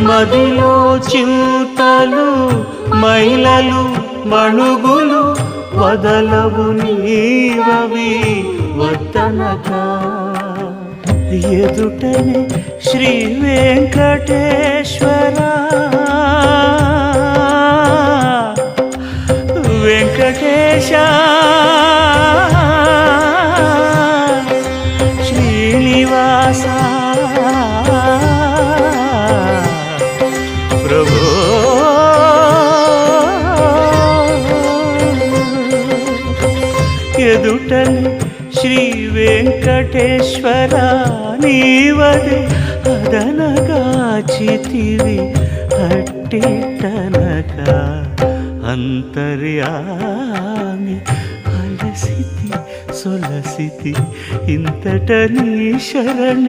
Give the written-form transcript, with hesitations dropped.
మదిలో చింతలు మైలలు మణుగులు వదలవు నీవవి వద్దనగా ఎదుటనే శ్రీ వెంకటేశ్వర వెంకటేశ శ్రీనివాస ప్రభు ఎదుటనే శ్రీ వెంకటేశ్వర నీవదే అదనగాచితివి అట్టిటనగా అంతర్యామి అలసితి సొలసితి ఇంతట నీ శరణి